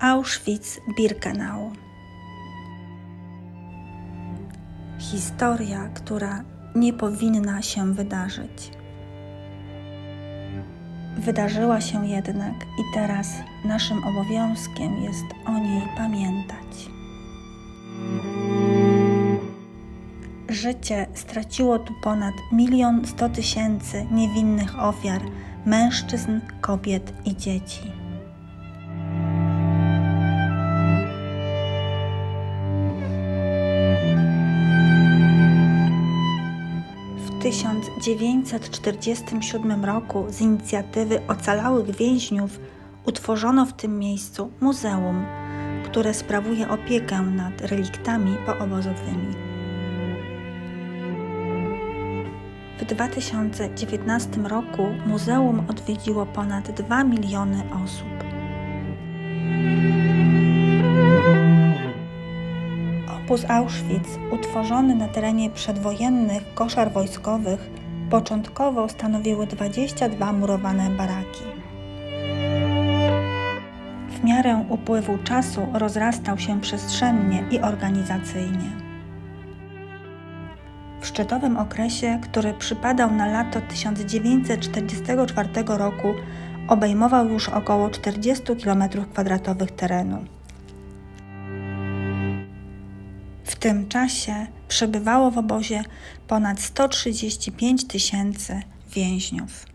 Auschwitz-Birkenau. Historia, która nie powinna się wydarzyć. Wydarzyła się jednak i teraz naszym obowiązkiem jest o niej pamiętać. Życie straciło tu ponad 1 100 000 niewinnych ofiar, mężczyzn, kobiet i dzieci. W 1947 roku z inicjatywy ocalałych więźniów utworzono w tym miejscu muzeum, które sprawuje opiekę nad reliktami poobozowymi. W 2019 roku muzeum odwiedziło ponad 2 miliony osób. Obóz Auschwitz, utworzony na terenie przedwojennych koszar wojskowych, początkowo stanowiły 22 murowane baraki. W miarę upływu czasu rozrastał się przestrzennie i organizacyjnie. W szczytowym okresie, który przypadał na lato 1944 roku, obejmował już około 40 km² terenu. W tym czasie przebywało w obozie ponad 135 000 więźniów.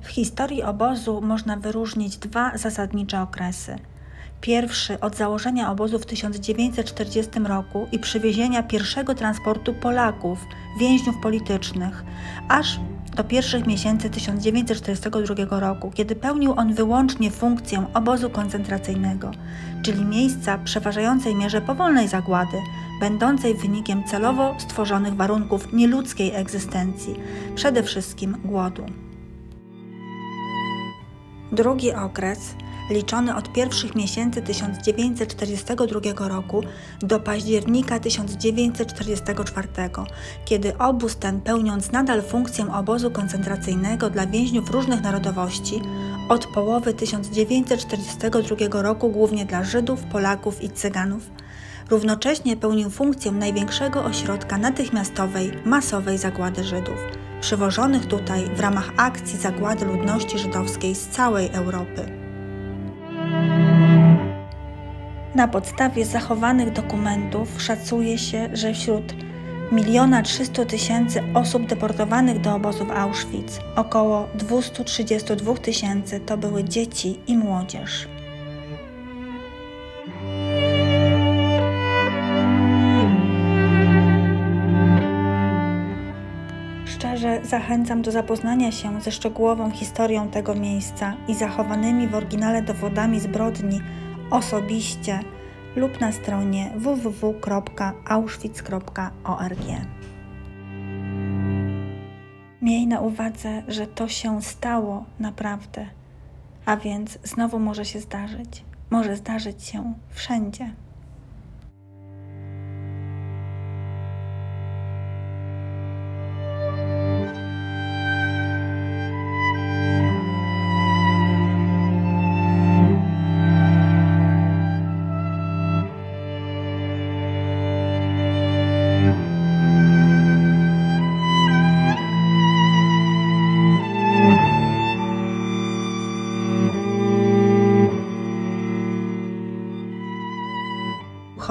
W historii obozu można wyróżnić 2 zasadnicze okresy. Pierwszy od założenia obozu w 1940 roku i przywiezienia pierwszego transportu Polaków, więźniów politycznych, aż do pierwszych miesięcy 1942 roku, kiedy pełnił on wyłącznie funkcję obozu koncentracyjnego, czyli miejsca w przeważającej mierze powolnej zagłady, będącej wynikiem celowo stworzonych warunków nieludzkiej egzystencji, przede wszystkim głodu. Drugi okres, liczony od pierwszych miesięcy 1942 roku do października 1944, kiedy obóz ten, pełniąc nadal funkcję obozu koncentracyjnego dla więźniów różnych narodowości, od połowy 1942 roku głównie dla Żydów, Polaków i Cyganów, równocześnie pełnił funkcję największego ośrodka natychmiastowej, masowej zagłady Żydów, przywożonych tutaj w ramach akcji zagłady ludności żydowskiej z całej Europy. Na podstawie zachowanych dokumentów szacuje się, że wśród 1 300 000 osób deportowanych do obozów Auschwitz około 232 000 to były dzieci i młodzież. Szczerze zachęcam do zapoznania się ze szczegółową historią tego miejsca i zachowanymi w oryginale dowodami zbrodni osobiście lub na stronie www.auschwitz.org. Miej na uwadze, że to się stało naprawdę, a więc znowu może się zdarzyć. Może zdarzyć się wszędzie.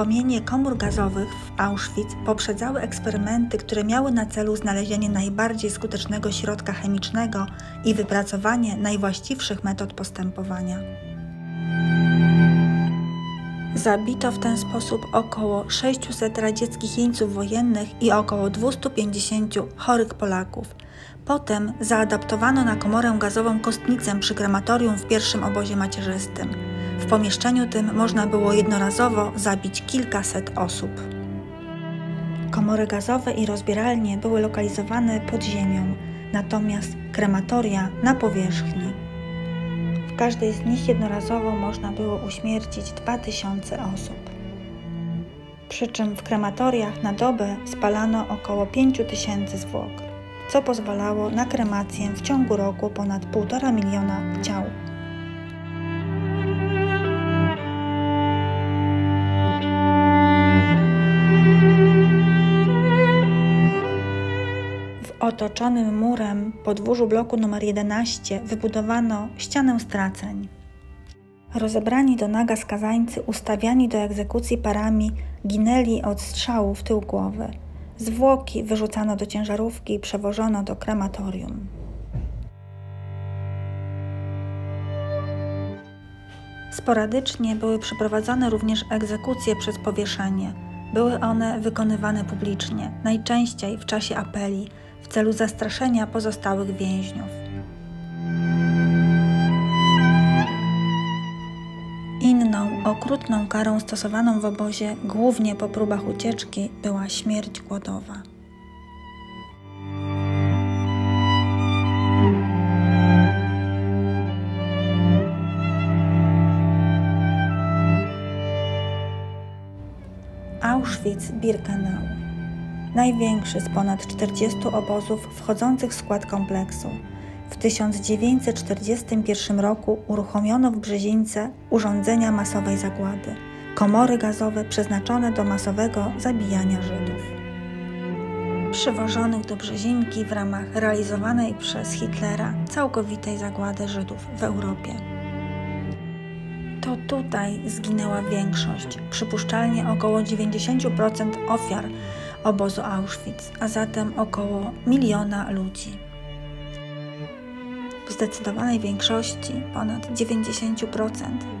Uruchomienie komór gazowych w Auschwitz poprzedzały eksperymenty, które miały na celu znalezienie najbardziej skutecznego środka chemicznego i wypracowanie najwłaściwszych metod postępowania. Zabito w ten sposób około 600 radzieckich jeńców wojennych i około 250 chorych Polaków. Potem zaadaptowano na komorę gazową kostnicę przy krematorium w pierwszym obozie macierzystym. W pomieszczeniu tym można było jednorazowo zabić kilkaset osób. Komory gazowe i rozbieralnie były lokalizowane pod ziemią, natomiast krematoria na powierzchni. W każdej z nich jednorazowo można było uśmiercić 2000 osób. Przy czym w krematoriach na dobę spalano około 5000 zwłok, co pozwalało na kremację w ciągu roku ponad 1,5 miliona ciał. otoczonym murem podwórzu bloku nr 11 wybudowano ścianę straceń. Rozebrani do naga skazańcy ustawiani do egzekucji parami ginęli od strzału w tył głowy. Zwłoki wyrzucano do ciężarówki i przewożono do krematorium. Sporadycznie były przeprowadzane również egzekucje przez powieszenie. Były one wykonywane publicznie, najczęściej w czasie apeli, w celu zastraszenia pozostałych więźniów. Inną, okrutną karą stosowaną w obozie, głównie po próbach ucieczki, była śmierć głodowa. Auschwitz-Birkenau. Największy z ponad 40 obozów wchodzących w skład kompleksu. W 1941 roku uruchomiono w Brzezińce urządzenia masowej zagłady, komory gazowe przeznaczone do masowego zabijania Żydów, przywożonych do Brzezinki w ramach realizowanej przez Hitlera całkowitej zagłady Żydów w Europie. To tutaj zginęła większość, przypuszczalnie około 90% ofiar obozu Auschwitz, a zatem około 1 miliona ludzi. W zdecydowanej większości, ponad 90%,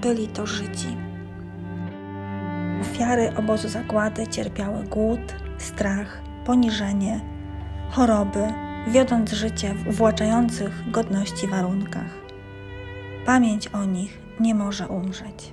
byli to Żydzi. Ofiary obozu zagłady cierpiały głód, strach, poniżenie, choroby, wiodąc życie w uwłaczających godności warunkach. Pamięć o nich nie może umrzeć.